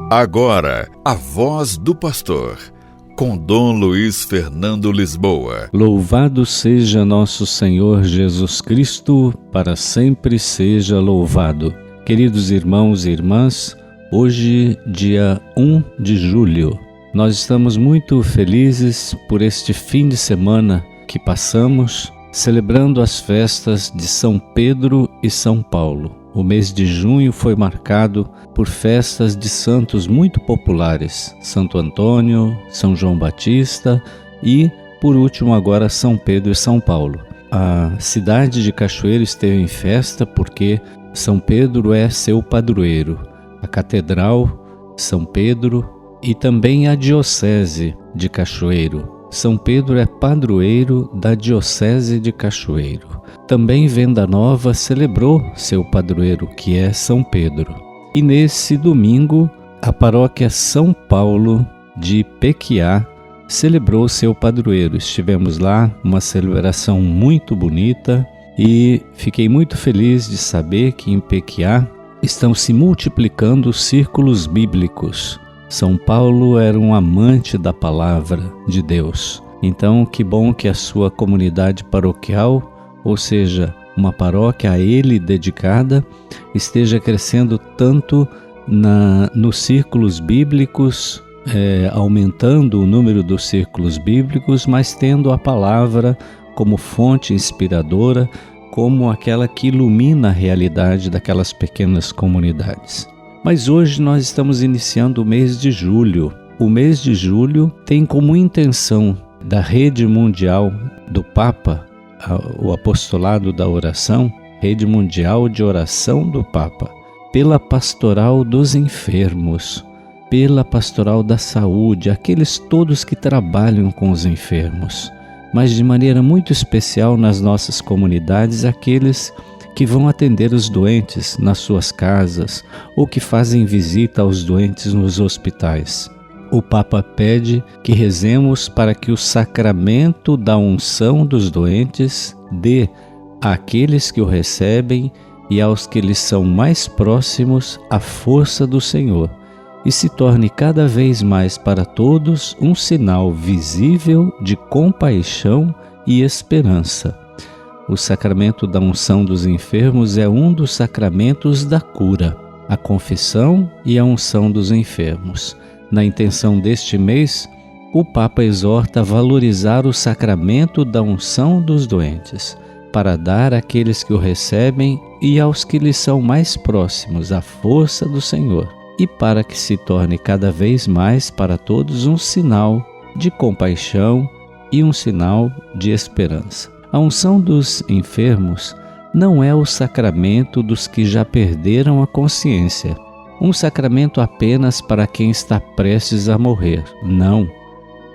Agora, a voz do pastor, com Dom Luiz Fernando Lisboa. Louvado seja nosso Senhor Jesus Cristo, para sempre seja louvado. Queridos irmãos e irmãs, hoje, dia 1 de julho, nós estamos muito felizes por este fim de semana que passamos, celebrando as festas de São Pedro e São Paulo. O mês de junho foi marcado por festas de santos muito populares, Santo Antônio, São João Batista e, por último, agora São Pedro e São Paulo. A cidade de Cachoeiro esteve em festa porque São Pedro é seu padroeiro, a Catedral São Pedro e também a Diocese de Cachoeiro. São Pedro é padroeiro da Diocese de Cachoeiro. Também Venda Nova celebrou seu padroeiro, que é São Pedro. E nesse domingo, a paróquia São Paulo de Pequiá celebrou seu padroeiro. Estivemos lá, uma celebração muito bonita, e fiquei muito feliz de saber que em Pequiá estão se multiplicando os círculos bíblicos. São Paulo era um amante da palavra de Deus. Então, que bom que a sua comunidade paroquial, ou seja, uma paróquia a ele dedicada, esteja crescendo tanto nos círculos bíblicos, aumentando o número dos círculos bíblicos, mas tendo a palavra como fonte inspiradora, como aquela que ilumina a realidade daquelas pequenas comunidades. Mas hoje nós estamos iniciando o mês de julho. O mês de julho tem como intenção da Rede Mundial do Papa, o Apostolado da Oração, Rede Mundial de Oração do Papa, pela Pastoral dos Enfermos, pela Pastoral da Saúde, aqueles todos que trabalham com os enfermos, mas de maneira muito especial nas nossas comunidades, aqueles que vão atender os doentes nas suas casas ou que fazem visita aos doentes nos hospitais. O Papa pede que rezemos para que o sacramento da unção dos doentes dê àqueles que o recebem e aos que lhes são mais próximos a força do Senhor e se torne cada vez mais para todos um sinal visível de compaixão e esperança. O sacramento da unção dos enfermos é um dos sacramentos da cura, a confissão e a unção dos enfermos. Na intenção deste mês, o Papa exorta a valorizar o sacramento da unção dos doentes, para dar àqueles que o recebem e aos que lhes são mais próximos a força do Senhor, e para que se torne cada vez mais para todos um sinal de compaixão e um sinal de esperança. A unção dos enfermos não é o sacramento dos que já perderam a consciência, um sacramento apenas para quem está prestes a morrer. Não,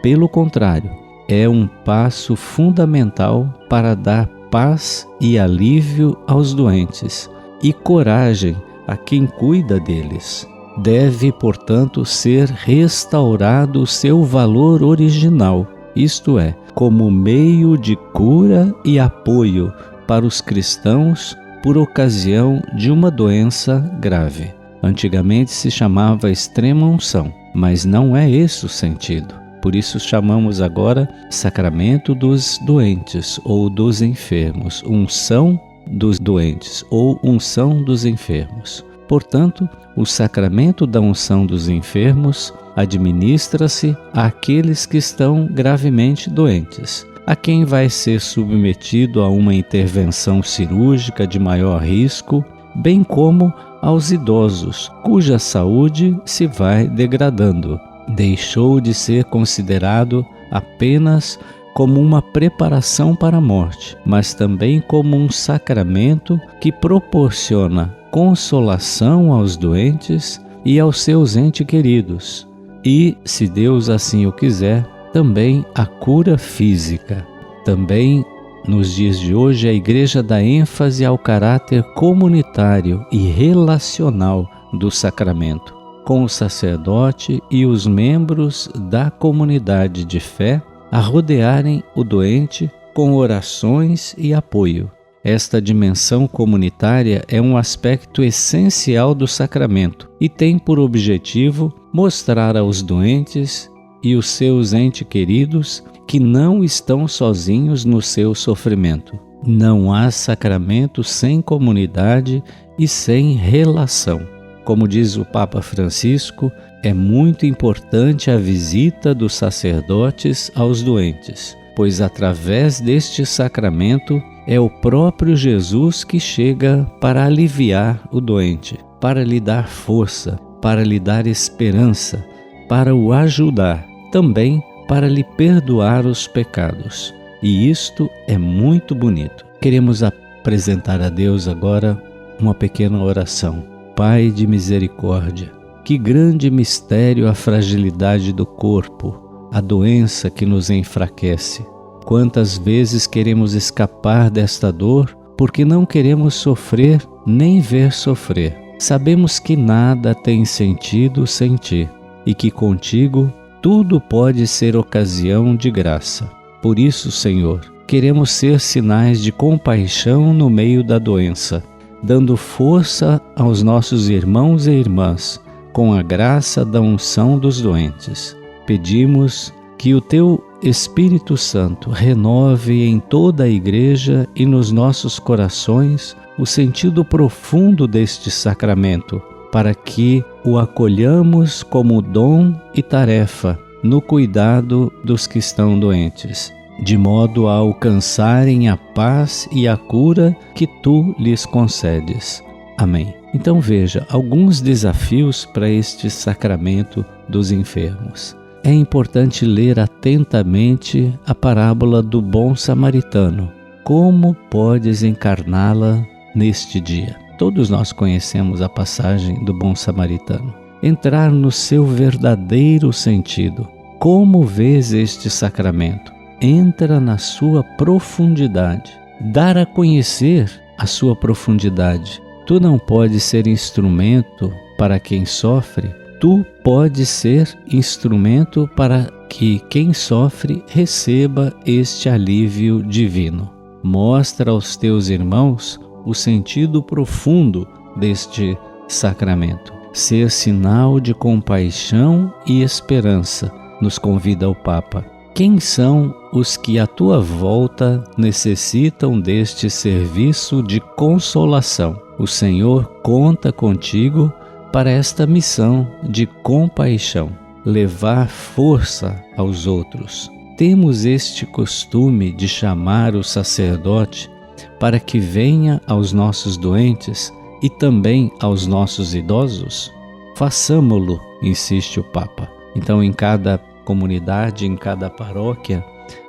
pelo contrário, é um passo fundamental para dar paz e alívio aos doentes e coragem a quem cuida deles. Deve, portanto, ser restaurado o seu valor original, isto é, como meio de cura e apoio para os cristãos por ocasião de uma doença grave. Antigamente se chamava extrema unção, mas não é esse o sentido. Por isso chamamos agora sacramento dos doentes ou dos enfermos, unção dos doentes ou unção dos enfermos. Portanto, o sacramento da unção dos enfermos administra-se àqueles que estão gravemente doentes, a quem vai ser submetido a uma intervenção cirúrgica de maior risco, bem como aos idosos, cuja saúde se vai degradando. Deixou de ser considerado apenas como uma preparação para a morte, mas também como um sacramento que proporciona consolação aos doentes e aos seus entes queridos. E, se Deus assim o quiser, também a cura física. Também, nos dias de hoje, a Igreja dá ênfase ao caráter comunitário e relacional do sacramento, com o sacerdote e os membros da comunidade de fé a rodearem o doente com orações e apoio, Esta dimensão comunitária é um aspecto essencial do sacramento e tem por objetivo mostrar aos doentes e os seus entes queridos que não estão sozinhos no seu sofrimento. Não há sacramento sem comunidade e sem relação. Como diz o Papa Francisco, é muito importante a visita dos sacerdotes aos doentes, pois através deste sacramento é o próprio Jesus que chega para aliviar o doente, para lhe dar força, para lhe dar esperança, para o ajudar, também para lhe perdoar os pecados. E isto é muito bonito. Queremos apresentar a Deus agora uma pequena oração. Pai de misericórdia, que grande mistério a fragilidade do corpo, a doença que nos enfraquece. Quantas vezes queremos escapar desta dor porque não queremos sofrer nem ver sofrer. Sabemos que nada tem sentido sem ti e que contigo tudo pode ser ocasião de graça. Por isso, Senhor, queremos ser sinais de compaixão no meio da doença, dando força aos nossos irmãos e irmãs com a graça da unção dos doentes. Pedimos que o Teu Espírito Santo renove em toda a Igreja e nos nossos corações o sentido profundo deste sacramento, para que o acolhamos como dom e tarefa no cuidado dos que estão doentes, de modo a alcançarem a paz e a cura que Tu lhes concedes. Amém. Então veja, alguns desafios para este sacramento dos enfermos. É importante ler atentamente a parábola do bom samaritano. Como podes encarná-la neste dia? Todos nós conhecemos a passagem do bom samaritano. Entrar no seu verdadeiro sentido. Como vês este sacramento? Entra na sua profundidade. Dar a conhecer a sua profundidade. Tu não podes ser instrumento para quem sofre. Tu podes ser instrumento para que quem sofre receba este alívio divino. Mostra aos teus irmãos o sentido profundo deste sacramento. Ser sinal de compaixão e esperança, nos convida o Papa. Quem são os que à tua volta necessitam deste serviço de consolação? O Senhor conta contigo para esta missão de compaixão, levar força aos outros. Temos este costume de chamar o sacerdote para que venha aos nossos doentes e também aos nossos idosos? Façamo-lo, insiste o Papa. Então, em cada comunidade, em cada paróquia,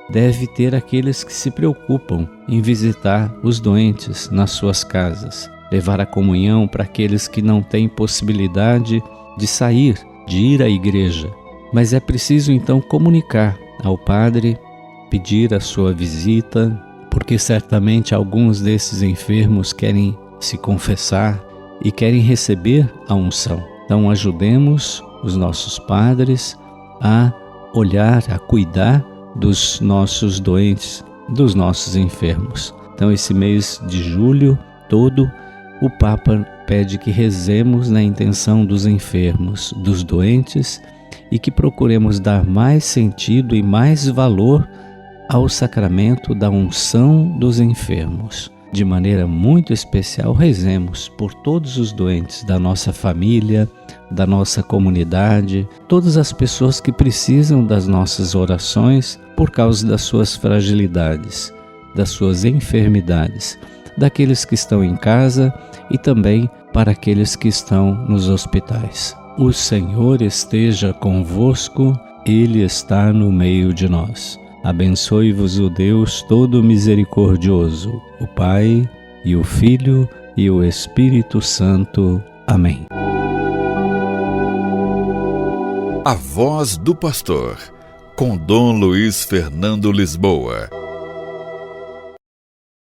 deve ter aqueles que se preocupam em visitar os doentes nas suas casas, levar a comunhão para aqueles que não têm possibilidade de sair, de ir à igreja. Mas é preciso então comunicar ao padre, pedir a sua visita, porque certamente alguns desses enfermos querem se confessar e querem receber a unção. Então ajudemos os nossos padres a olhar, a cuidar dos nossos doentes, dos nossos enfermos. Então esse mês de julho todo, o Papa pede que rezemos na intenção dos enfermos, dos doentes, e que procuremos dar mais sentido e mais valor ao sacramento da unção dos enfermos. De maneira muito especial, rezemos por todos os doentes da nossa família, da nossa comunidade, todas as pessoas que precisam das nossas orações por causa das suas fragilidades, das suas enfermidades, daqueles que estão em casa e também para aqueles que estão nos hospitais. O Senhor esteja convosco, Ele está no meio de nós. Abençoe-vos o Deus todo misericordioso, o Pai e o Filho e o Espírito Santo. Amém. A Voz do Pastor, com Dom Luiz Fernando Lisboa.